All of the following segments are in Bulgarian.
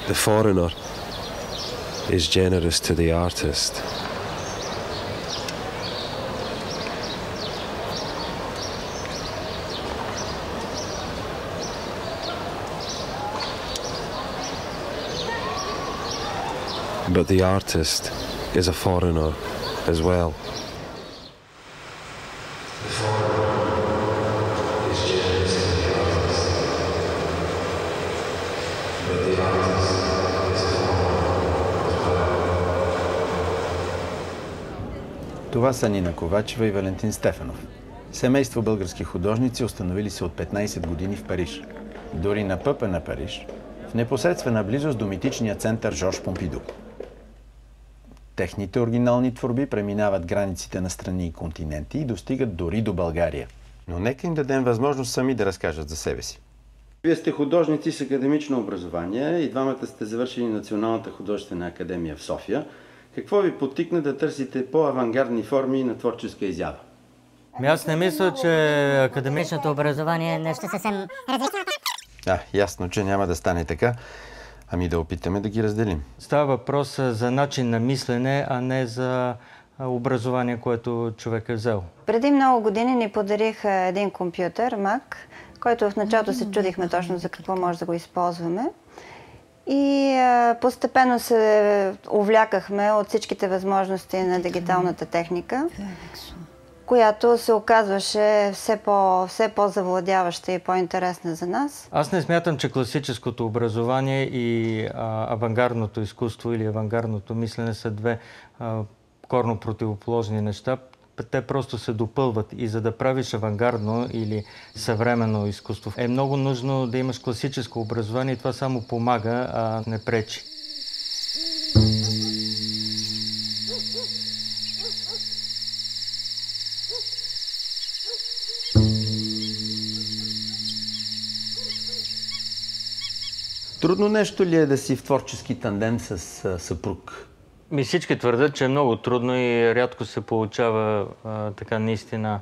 The foreigner is generous to the artist. But the artist is a foreigner as well. The foreigner is generous to the artist. But the artist is a foreigner as well. Това са Нина Ковачева и Валентин Стефанов. Семейство български художници, установили се от 15 години в Париж. Дори на пъпа на Париж, в непосредствена близост до митичния център Жорж Помпиду. Техните оригинални творби преминават границите на страни и континенти и достигат дори до България. Но нека им дадем възможност сами да разкажат за себе си. Вие сте художници с академично образование и двамата сте завършили Националната художествена академия в София. Какво ви потикна да търсите по-авангардни форми на творческа изява? Аз не мисля, че академичното образование е нещо съвсем различно. Ясно, че няма да стане така. Ами да опитаме да ги разделим. Става въпрос за начин на мислене, а не за образование, което човек е взел. Преди много години ни подариха един компютър, Mac, който в началото се чудихме точно за какво може да го използваме. И постепенно се увлякахме от всичките възможности на дигиталната техника, която се оказваше все по-завладяваща и по-интересна за нас. Аз не смятам, че класическото образование и авангардното изкуство или авангардното мислене са две коренно противоположни неща. Те просто се допълват и за да правиш авангардно или съвременно изкуство е много нужно да имаш класическо образование и това само помага, а не пречи. Трудно нещо ли е да си в творчески тандем с съпруг? Всички твърдят, че е много трудно и рядко се получава така наистина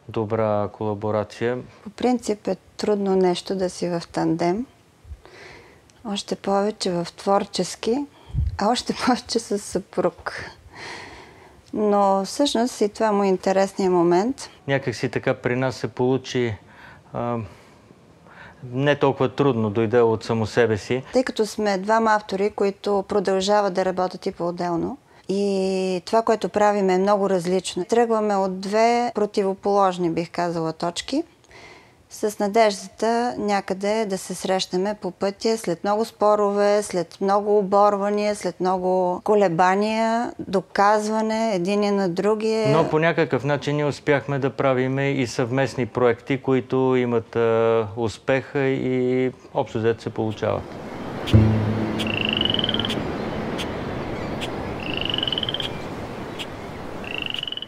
добра колаборация. По принцип е трудно нещо да си в тандем. Още повече в творчески, а още повече с съпруг. Но всъщност и това му е интересният момент. Някак си така при нас се получи не толкова трудно, дойде от само себе си. Тъй като сме двама автори, които продължават да работят и по-отделно. И това, което правим е много различно. Тръгваме от две противоположни, бих казала, точки, с надеждата някъде да се срещнем по пътя след много спорове, след много оборвания, след много колебания, доказване единия на другия. Но по някакъв начин ние успяхме да правим и съвместни проекти, които имат успеха и общо взето се получават.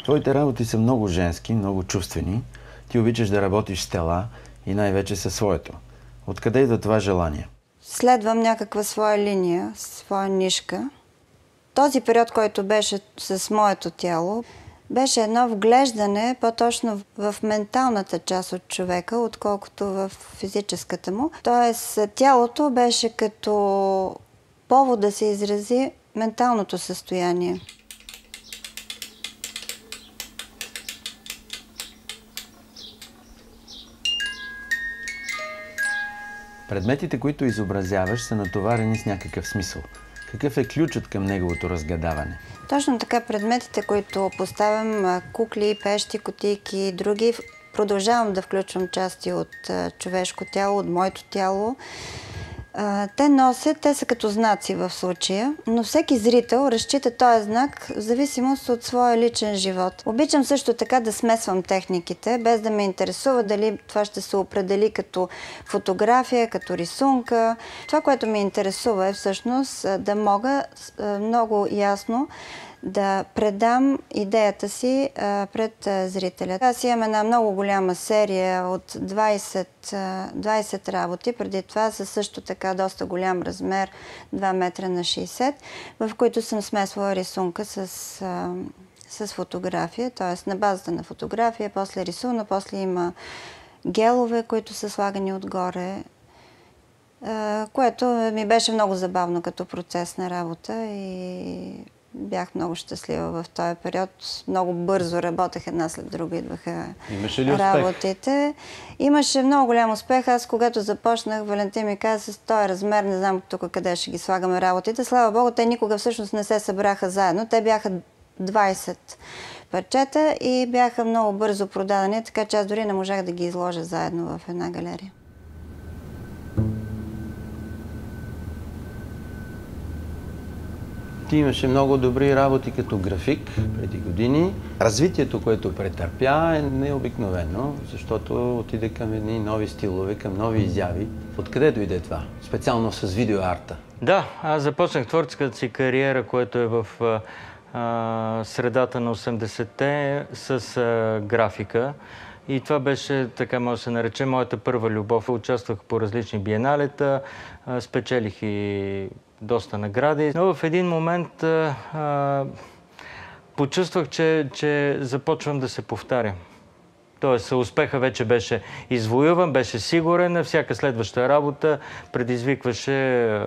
Твоите работи са много женски, много чувствени. Ти обичаш да работиш с тела и най-вече със своето. Откъде идва това желание? Следвам някаква своя линия, своя нишка. Този период, който беше с моето тяло, беше едно вглеждане по-точно в менталната част от човека, отколкото в физическата му. Тоест, тялото беше като повод да се изрази менталното състояние. Предметите, които изобразяваш, са натоварени с някакъв смисъл. Какъв е ключът към неговото разгадаване? Точно така, предметите, които поставям, кукли, пещи, кутийки и други, продължавам да включвам части от човешко тяло, от моето тяло. Те са като знаци в случая, но всеки зрител разчита този знак в зависимост от своя личен живот. Обичам също така да смесвам техниките, без да ме интересува дали това ще се определи като фотография, като рисунка. Това, което ме интересува е всъщност да мога много ясно да предам идеята си пред зрителя. Аз имам една много голяма серия от 20 работи, преди това със също така доста голям размер, 2 метра на 60, в които съм смесвала рисунка с фотография, т.е. на базата на фотография, после рисувана, после има гелове, които са слагани отгоре. което ми беше много забавно като процес на работа и бях много щастлива в този период. Много бързо работех една след друга, идваха Имаше ли успех? работите. Имаше много голям успех. Аз когато започнах, Валентин ми каза, с този размер, не знам тук къде ще ги слагаме работите. Слава Богу, те никога всъщност не се събраха заедно. Те бяха 20 парчета и бяха много бързо продадени, така че аз дори не можах да ги изложа заедно в една галерия. Ти имаше много добри работи като график преди години. Развитието, което претърпя, е необикновено, защото отиде към едни нови стилове, към нови изяви. Откъде дойде това? Специално с видеоарта. Да, аз започнах творческата си кариера, което е в средата на 80-те с графика. И това беше, така може да се нарече, моята първа любов. Участвах по различни биеналета, спечелих и доста награди. Но в един момент почувствах, че започвам да се повтарям. Тоест, успеха вече беше извоюван, беше сигурен. Всяка следваща работа предизвикваше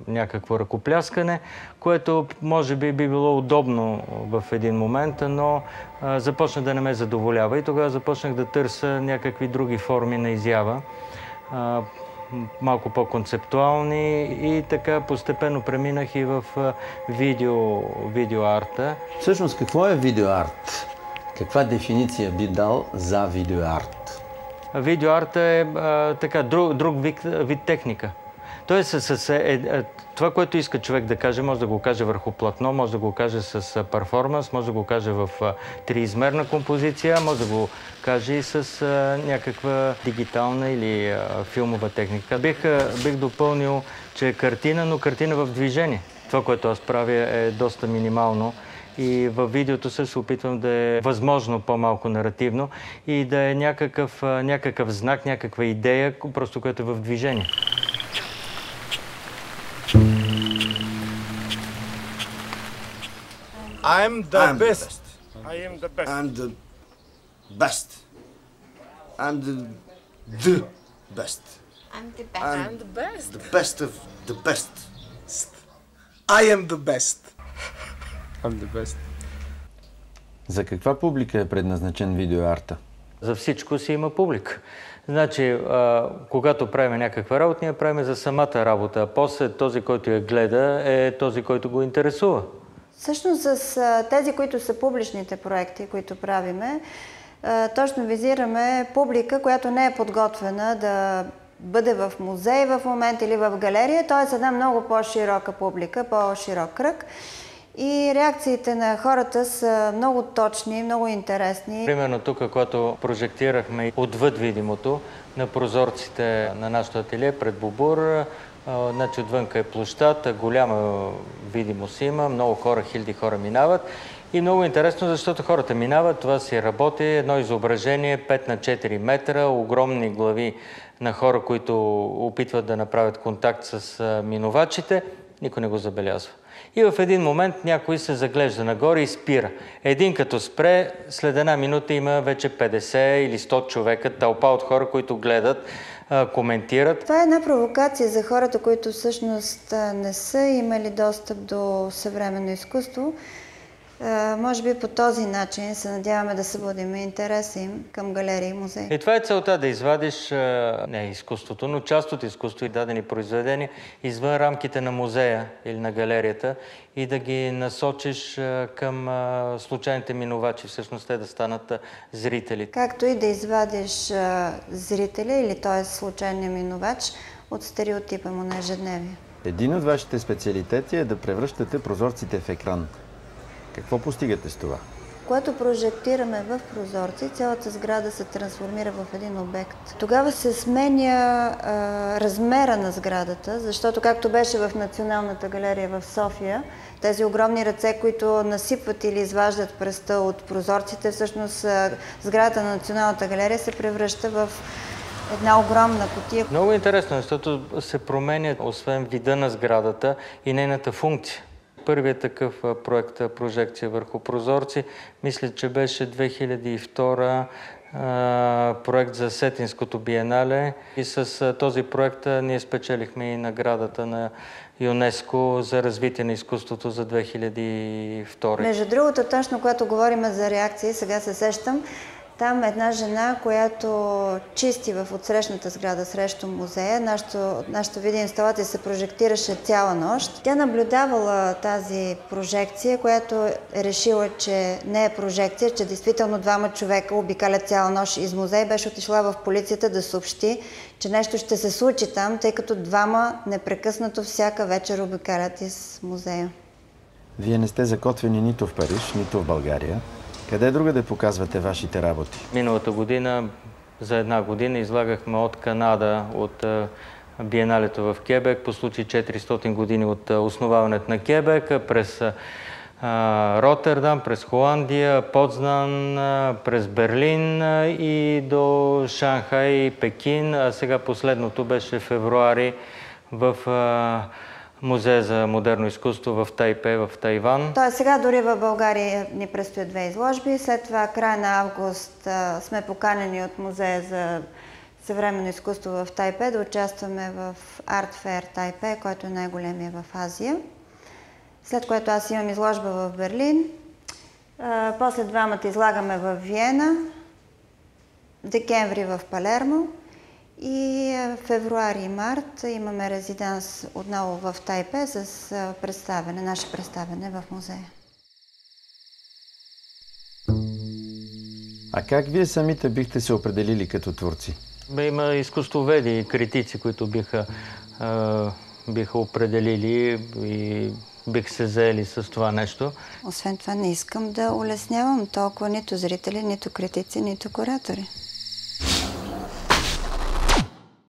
някакво ръкопляскане, което може би било удобно в един момент, но започна да не ме задоволява. И тогава започнах да търся някакви други форми на изява, малко по-концептуални, и така постепенно преминах и в видеоарта. Всъщност, какво е видеоарт? Каква дефиниция би дал за видеоарт? Видеоарта е така, друг вид техника. Тоест, това, което иска човек да каже, може да го каже върху платно, може да го каже с перформанс, може да го каже в триизмерна композиция, може да го каже и с някаква дигитална или филмова техника. Бих допълнил, че е картина, но картина в движение. Това, което аз правя, е доста минимално. И във видеото се опитвам да е възможно по-малко наративно и да е някакъв знак, някаква идея, просто което е в движение. I'm the best. I am the best. I'm the best. I'm the best. I'm the best. I'm the best. The best of the best. I am the best. I'm the best. За каква публика е предназначен видеоарта? За всичко си има публика. Значи, когато правим някаква работа, ние правим за самата работа, а после този, който я гледа, е този, който го интересува. Всъщност с тези, които са публичните проекти, които правиме, точно визираме публика, която не е подготвена да бъде в музей в момента или в галерия, т.е. една много по-широка публика, по-широк кръг. И реакциите на хората са много точни, много интересни. Примерно тук, когато прожектирахме отвъд видимото на прозорците на нашото ателие пред Бобур, значи отвънка е площад, голяма видимост има, много хора, хиляди хора минават. И много интересно, защото хората минават, това си работи, едно изображение 5 на 4 метра, огромни глави на хора, които опитват да направят контакт с минувачите, никой не го забелязва. И в един момент някой се заглежда нагоре и спира. Един като спре, след една минута има вече 50 или 100 човека, тълпа от хора, които гледат, коментират. Това е една провокация за хората, които всъщност не са имали достъп до съвременно изкуство. Може би по този начин се надяваме да събудим интереса им към галерии и музеи. И това е целта, да извадиш не изкуството, но част от изкуство и дадени произведения извън рамките на музея или на галерията и да ги насочиш към случайните минувачи, всъщност те да станат зрители. Както и да извадиш зрителя или т.е. случайния минувач от стереотипа му на ежедневие. Един от вашите специалитети е да превръщате прозорците в екран. Какво постигате с това? Когато прожектираме в прозорци, цялата сграда се трансформира в един обект. Тогава се сменя размера на сградата, защото както беше в Националната галерия в София, тези огромни ръце, които насипват или изваждат пръста от прозорците, всъщност сградата на Националната галерия се превръща в една огромна кутия. Много интересно, защото се променя освен вида на сградата и нейната функция. Първият такъв проект, прожекция върху прозорци, мисля, че беше 2002 проект за Сетинското биенале и с този проект ние спечелихме и наградата на ЮНЕСКО за развитие на изкуството за 2002. Между другото, точно когато говорим за реакции, сега се сещам, там една жена, която чисти в отсрещната сграда срещу музея. Нашата видеоинсталация се прожектираше цяла нощ. Тя наблюдавала тази прожекция, която е решила, че не е прожекция, че действително двама човека обикалят цяла нощ из музей. Беше отишла в полицията да съобщи, че нещо ще се случи там, тъй като двама непрекъснато всяка вечер обикалят из музея. Вие не сте закотвени нито в Париж, нито в България. Къде другаде показвате вашите работи? Миналата година, за една година, излагахме от Канада, от биеналето в Кебек, по случай 400 години от основаването на Кебек, през Ротердам, през Холандия, Потсдан, през Берлин и до Шанхай, Пекин. А сега последното беше в февруари в Музея за модерно изкуство в Тайпе, в Тайван. Тоест сега дори в България ни предстоят 2 изложби. След това края на август сме поканени от Музея за съвременно изкуство в Тайпе да участваме в Art Fair Тайпе, който е най-големия в Азия. След което аз имам изложба в Берлин. После двамата излагаме в Виена, декември в Палермо. И февруари и март имаме резиденс отново в Тайпе с наше представяне в музея. А как вие самите бихте се определили като творци? Има изкуствоведи и критици, които биха определили и бих се заели с това нещо. Освен това не искам да улеснявам толкова нито зрители, нито критици, нито куратори.